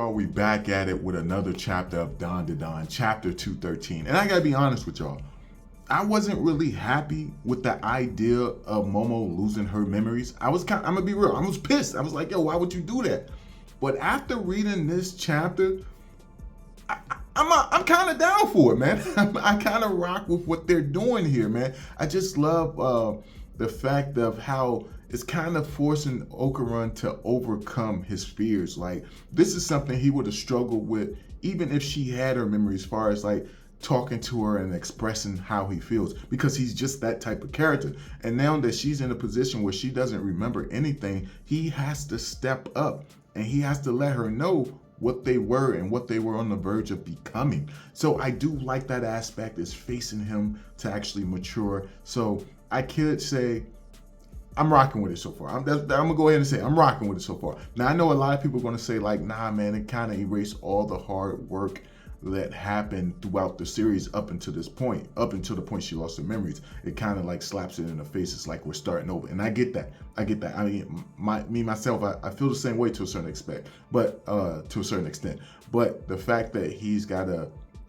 y'all, we back at it with another chapter of Dandadan Chapter 213. And I gotta be honest with y'all, I wasn't really happy with the idea of Momo losing her memories. I'm gonna be real, I was pissed. I was like, yo, why would you do that? But after reading this chapter, I'm kind of down for it, man. I kind of rock with what they're doing here, man. I just love the fact of how it's kind of forcing Okarun to overcome his fears. Like, this is something he would have struggled with even if she had her memory, as far as like talking to her and expressing how he feels, because he's just that type of character. And now that she's in a position where she doesn't remember anything, he has to step up and he has to let her know what they were and what they were on the verge of becoming. So I do like that aspect, is facing him to actually mature. So I could say I'm rocking with it so far. I'm gonna go ahead and say I'm rocking with it so far. Now I know a lot of people are gonna say like, nah, man, it kind of erased all the hard work that happened throughout the series up until this point, up until the point she lost her memories. It kind of like slaps it in the face. It's like we're starting over, and I get that. I mean, myself, I feel the same way to a certain extent, but But the fact that he's got to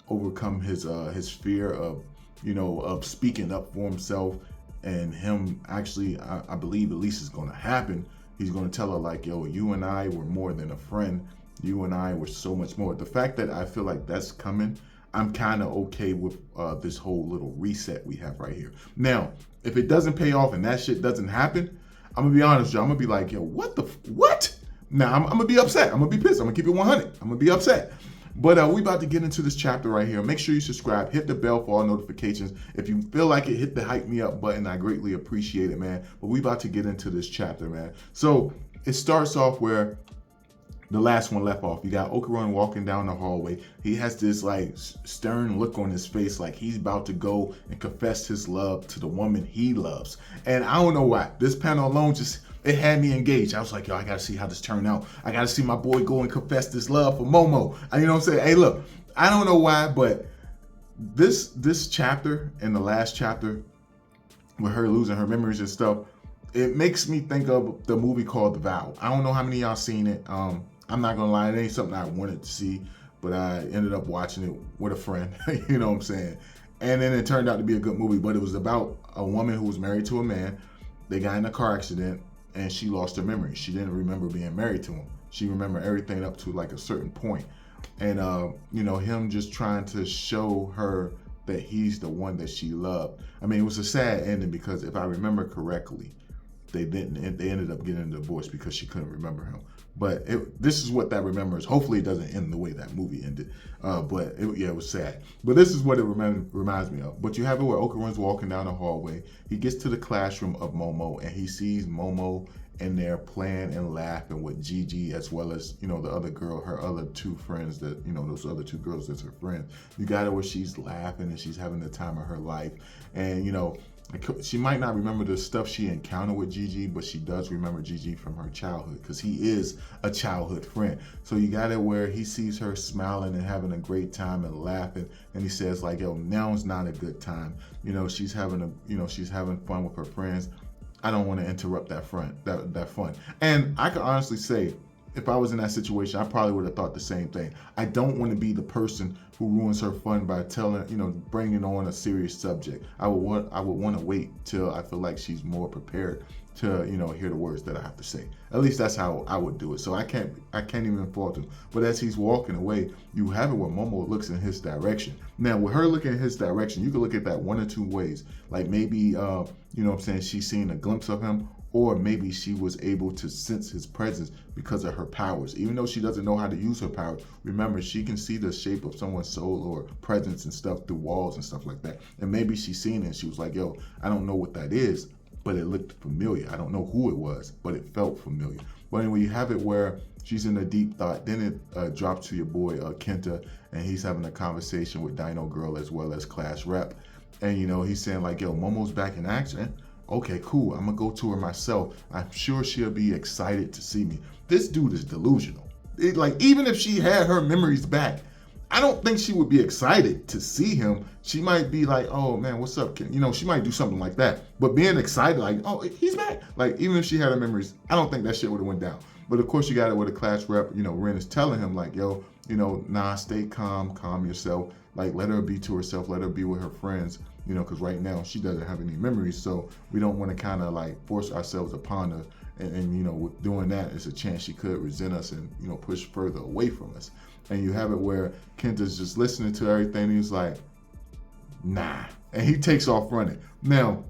overcome his fear of, of speaking up for himself, and him actually, I believe at least it's going to happen. He's going to tell her like, yo, you and I were more than a friend. You and I were so much more. The fact that I feel like that's coming, I'm kind of okay with this whole little reset we have right here. Now, if it doesn't pay off and that shit doesn't happen, I'm gonna be honest with you. I'm gonna be like, yo, what? Now, I'm gonna be upset. I'm gonna be pissed. I'm gonna keep it 100. I'm gonna be upset. But we about to get into this chapter right here. Make sure you subscribe, hit the bell for all notifications. If you feel like it, hit the hype me up button. I greatly appreciate it, man. But we about to get into this chapter, man. So it starts off where the last one left off. You got Okarun walking down the hallway. He has this like stern look on his face, like he's about to go and confess his love to the woman he loves. And I don't know why. This panel alone it had me engaged. I was like, yo, I gotta see how this turned out. I gotta see my boy go and confess this love for Momo. You know what I'm saying? Hey, look, I don't know why, but this chapter and the last chapter with her losing her memories and stuff, it makes me think of the movie called The Vow. I don't know how many of y'all seen it. I'm not gonna lie, it ain't something I wanted to see, but I ended up watching it with a friend, you know what I'm saying? And then it turned out to be a good movie, but it was about a woman who was married to a man. They got in a car accident and she lost her memory. She didn't remember being married to him. She remembered everything up to like a certain point. And him just trying to show her that he's the one that she loved. I mean, it was a sad ending because if I remember correctly, they ended up getting a divorce because she couldn't remember him. But this is what that remembers. Hopefully it doesn't end the way that movie ended. But it was sad. But this is what it reminds me of. But you have it where Okarun's walking down the hallway. He gets to the classroom of Momo and he sees Momo in there playing and laughing with Gigi, as well as, the other girl, her other two friends that, those other two girls that's her friends. You got her where she's laughing and she's having the time of her life. And, she might not remember the stuff she encountered with Gigi, but she does remember Gigi from her childhood because he is a childhood friend. So you got it where he sees her smiling and having a great time and laughing, and he says like, yo, now's not a good time. She's having fun with her friends. I don't want to interrupt that fun. And I can honestly say, if I was in that situation, I probably would have thought the same thing. I don't want to be the person who ruins her fun by bringing on a serious subject. I would want to wait till I feel like she's more prepared to, hear the words that I have to say. At least that's how I would do it. So I can't even fault him. But as he's walking away, you have it where Momo looks in his direction. Now, with her looking in his direction, you can look at that one or two ways. Like maybe, she's seen a glimpse of him, or maybe she was able to sense his presence because of her powers. Even though she doesn't know how to use her powers, remember, she can see the shape of someone's soul or presence and stuff through walls and stuff like that. And maybe she's seen it and she was like, yo, I don't know what that is, but it looked familiar. I don't know who it was, but it felt familiar. But anyway, you have it where she's in a deep thought. Then it drops to your boy, Kenta, and he's having a conversation with Dino Girl as well as Class Rep. And, he's saying like, yo, Momo's back in action. Okay, cool. I'm gonna go to her myself. I'm sure she'll be excited to see me. This dude is delusional. Even if she had her memories back, I don't think she would be excited to see him. She might be like, oh man, what's up, Ken? You know, she might do something like that. But being excited, like, oh, he's back. Like, even if she had her memories, I don't think that shit would have went down. But of course, you got it with a class rep, you know, Ren is telling him, like, yo, you know, nah, stay calm yourself. Like, let her be to herself, let her be with her friends, you know, because right now she doesn't have any memories. So we don't want to kind of like force ourselves upon her. And, you know, with doing that, it's a chance she could resent us and, you know, push further away from us. And you have it where Kenta's just listening to everything. And he's like, nah. And he takes off running. Now,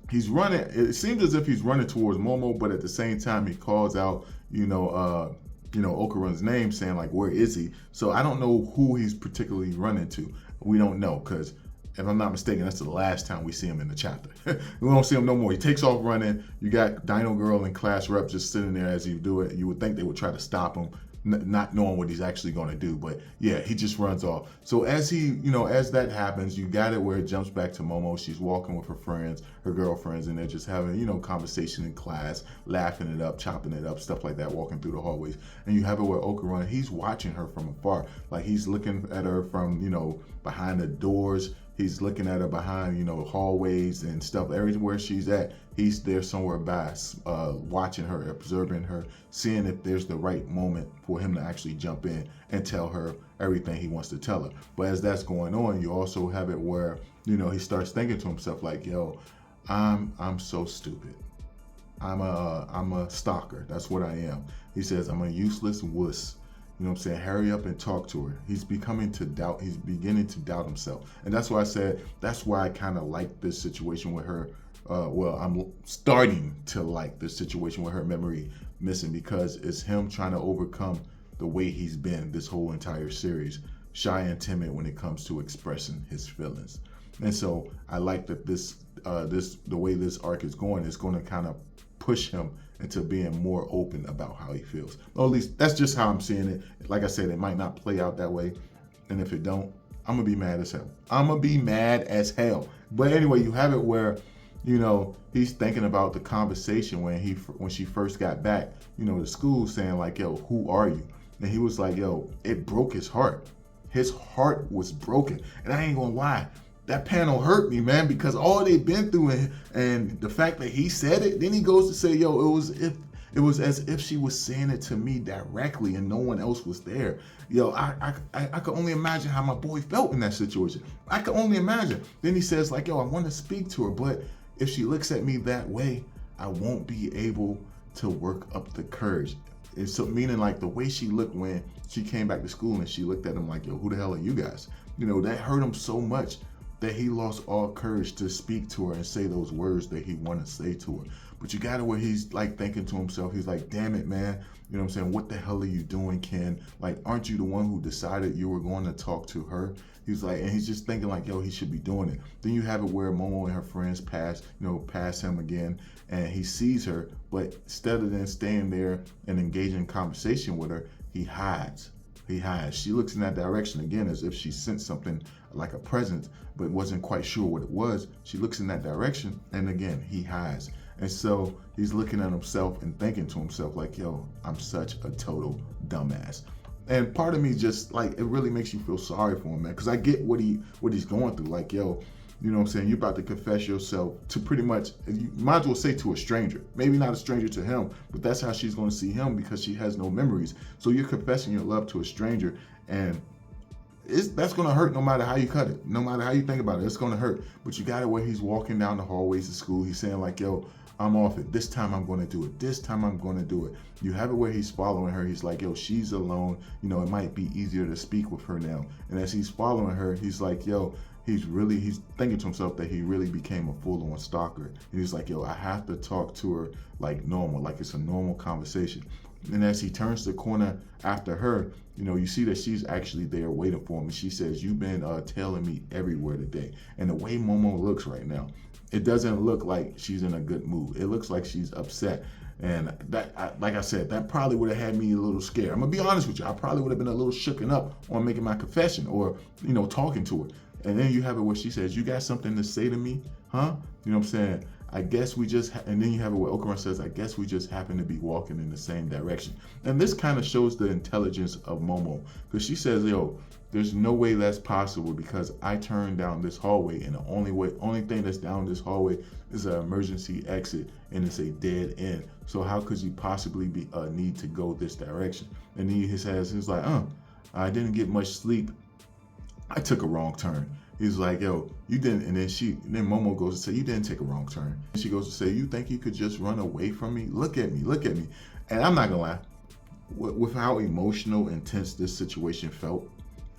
he's running. It seems as if he's running towards Momo, but at the same time, he calls out, Okarun's name, saying like, where is he? So I don't know who he's particularly running to. We don't know, because if I'm not mistaken, that's the last time we see him in the chapter. We don't see him no more. He takes off running. You got Dino Girl and Class Rep just sitting there as he do it. You would think they would try to stop him, not knowing what he's actually going to do. But yeah, he just runs off. So as as that happens, you got it where it jumps back to Momo. She's walking with her friends, her girlfriends, and they're just having, conversation in class, laughing it up, chopping it up, stuff like that, walking through the hallways. And you have it where Okarun, he's watching her from afar. Like, he's looking at her from, behind the doors. He's looking at her behind, hallways and stuff. Everywhere she's at, he's there somewhere by, watching her, observing her, seeing if there's the right moment for him to actually jump in and tell her everything he wants to tell her. But as that's going on, you also have it where, he starts thinking to himself like, yo, I'm so stupid. I'm a stalker. That's what I am. He says, I'm a useless wuss. You know what I'm saying? Hurry up and talk to her. He's beginning to doubt himself. And that's why I said, that's why I kind of like this situation with her. I'm starting to like this situation with her memory missing, because it's him trying to overcome the way he's been this whole entire series, shy and timid when it comes to expressing his feelings. And so I like that the way this arc is going to kind of push him into being more open about how he feels. Or at least that's just how I'm seeing it. Like I said, it might not play out that way. And if it don't, I'm gonna be mad as hell. But anyway, you have it where, he's thinking about the conversation when she first got back, to school, saying like, yo, who are you? And he was like, yo, it broke his heart. His heart was broken. And I ain't gonna lie, that panel hurt me, man, because all they've been through and the fact that he said it, then he goes to say, yo, it was as if she was saying it to me directly and no one else was there. Yo, I could only imagine how my boy felt in that situation. I could only imagine. Then he says like, yo, I want to speak to her, but if she looks at me that way, I won't be able to work up the courage. And so, meaning like the way she looked when she came back to school and she looked at him like, yo, who the hell are you guys? That hurt him so much that he lost all courage to speak to her and say those words that he wanted to say to her. But you got it where he's like thinking to himself, he's like, damn it, man. You know what I'm saying? What the hell are you doing, Ken? Like, aren't you the one who decided you were going to talk to her? He's like, and he's just thinking like, yo, he should be doing it. Then you have it where Momo and her friends pass him again, and he sees her, but instead of then staying there and engaging in conversation with her, he hides. She looks in that direction again as if she sensed something like a presence, but wasn't quite sure what it was. She looks in that direction, and again, he hides. And so he's looking at himself and thinking to himself like, yo, I'm such a total dumbass. And part of me just like, it really makes you feel sorry for him, man, because I get what he's going through. Like, yo, you know what I'm saying? You're about to confess yourself to pretty much, you might as well say to a stranger. Maybe not a stranger to him, but that's how she's going to see him because she has no memories. So you're confessing your love to a stranger, and that's going to hurt no matter how you cut it. No matter how you think about it, it's going to hurt. But you got it where he's walking down the hallways of school. He's saying like, yo, I'm off it. This time I'm going to do it. This time I'm going to do it. You have it where he's following her. He's like, yo, she's alone. It might be easier to speak with her now. And as he's following her, he's like, yo, he's thinking to himself that he really became a full-on stalker. And he's like, yo, I have to talk to her like normal, like it's a normal conversation. And as he turns the corner after her, you see that she's actually there waiting for him. And she says, you've been tailing me everywhere today. And the way Momo looks right now, it doesn't look like she's in a good mood. It looks like she's upset. And that, like I said, that probably would have had me a little scared. I'm going to be honest with you. I probably would have been a little shooken up on making my confession or, talking to her. And then you have it where she says, you got something to say to me? Huh? You know what I'm saying? I guess we just, and then you have it where Okarun says, I guess we just happen to be walking in the same direction. And this kind of shows the intelligence of Momo, because she says, yo, there's no way that's possible because I turned down this hallway, and the only thing that's down this hallway is an emergency exit, and it's a dead end. So how could you possibly be need to go this direction? And then he says, he's like, I didn't get much sleep. I took a wrong turn. He's like, yo, you didn't, and then Momo goes to say, you didn't take a wrong turn. And she goes to say, you think you could just run away from me? Look at me, look at me. And I'm not gonna lie, with how emotional, intense this situation felt,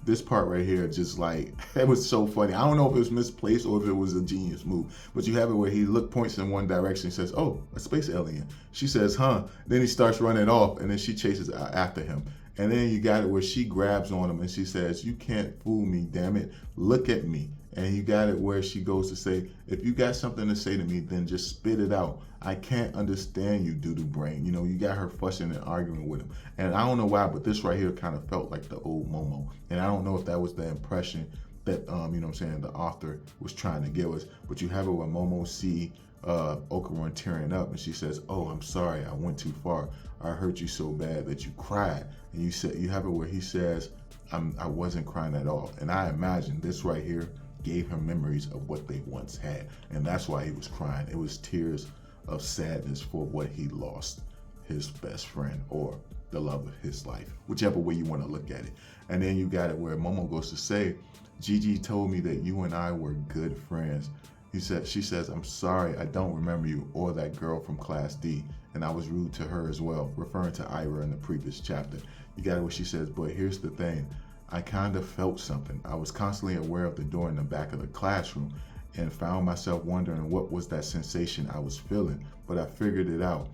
this part right here, just like, it was so funny. I don't know if it was misplaced or if it was a genius move, but you have it where he points in one direction and says, oh, a space alien. She says, huh? Then he starts running off, and then she chases after him. And then you got it where she grabs on him and she says, you can't fool me, damn it. Look at me. And you got it where she goes to say, if you got something to say to me, then just spit it out. I can't understand you, doodoo brain. You know, you got her fussing and arguing with him. And I don't know why, but this right here kind of felt like the old Momo. And I don't know if that was the impression that, you know what I'm saying, the author was trying to give us. But you have it where Momo see Okarun tearing up, and she says, oh, I'm sorry, I went too far. I hurt you so bad that you cried. And you have it where he says, I wasn't crying at all. And I imagine this right here gave him memories of what they once had. And that's why he was crying. It was tears of sadness for what he lost, his best friend or the love of his life, whichever way you want to look at it. And then you got it where Momo goes to say, Gigi told me that you and I were good friends. She says, I'm sorry, I don't remember you or that girl from Class D, and I was rude to her as well, referring to Ira in the previous chapter. You got it where she says, but here's the thing, I kind of felt something. I was constantly aware of the door in the back of the classroom and found myself wondering what was that sensation I was feeling, but I figured it out.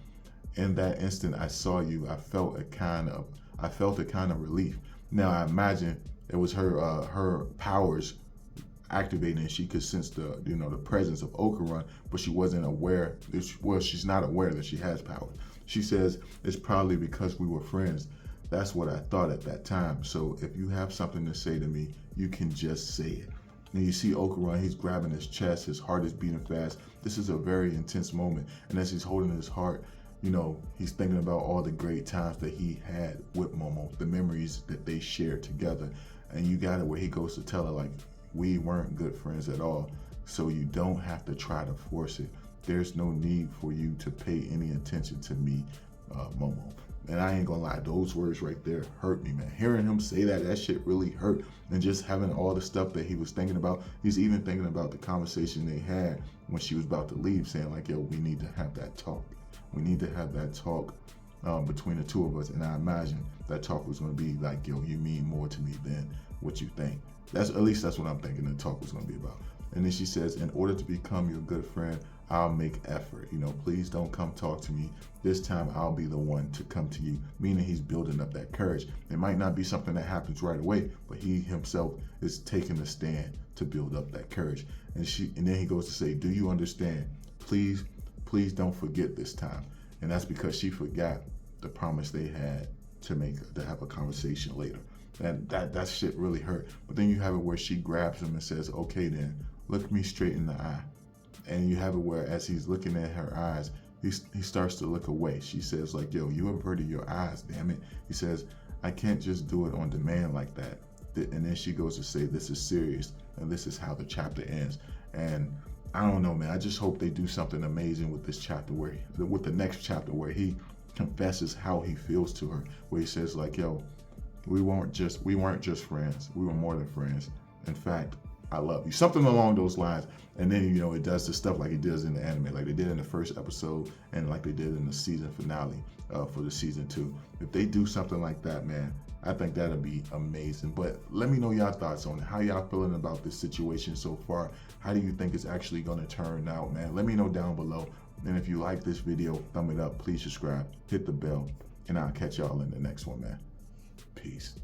In that instant I saw you, I felt a kind of relief. Now I imagine it was her powers activating, and she could sense the presence of Okarun, but she wasn't aware. Well, she's not aware that she has power. She says it's probably because we were friends. That's what I thought at that time. So if you have something to say to me, you can just say it. And you see Okarun, he's grabbing his chest, his heart is beating fast. This is a very intense moment. And as he's holding his heart, you know, he's thinking about all the great times that he had with Momo, the memories that they shared together. And you got it where he goes to tell her, like, we weren't good friends at all, so you don't have to try to force it. There's no need for you to pay any attention to me, Momo. And I ain't gonna lie, those words right there hurt me, man. Hearing him say that shit really hurt. And just having all the stuff that he was thinking about, he's even thinking about the conversation they had when she was about to leave, saying like, yo, we need to have that talk. We need to have that talk between the two of us. And I imagine that talk was gonna be like, yo, you mean more to me than what you think. At least that's what I'm thinking the talk was gonna be about. And then she says, in order to become your good friend, I'll make effort. You know, please don't come talk to me. This time I'll be the one to come to you, meaning he's building up that courage. It might not be something that happens right away, but he himself is taking a stand to build up that courage. And then he goes to say, do you understand? Please don't forget this time. And that's because she forgot the promise they had to have a conversation later. And that shit really hurt. But then you have it where she grabs him and says, okay then, look me straight in the eye. And you have it where as he's looking at her eyes, he starts to look away. She says like, yo, you averted your eyes, damn it. He says, I can't just do it on demand like that. And then she goes to say, this is serious. And this is how the chapter ends. And I don't know, man. I just hope they do something amazing with this chapter, with the next chapter where he confesses how he feels to her, where he says like, yo, we weren't just friends. We were more than friends. In fact, I love you. Something along those lines. And then, you know, it does the stuff like it does in the anime, like they did in the first episode and like they did in the season finale for the season 2. If they do something like that, man, I think that'll be amazing. But let me know y'all thoughts on it. How y'all feeling about this situation so far? How do you think it's actually going to turn out, man? Let me know down below. And if you like this video, thumb it up. Please subscribe, hit the bell, and I'll catch y'all in the next one, man. Peace.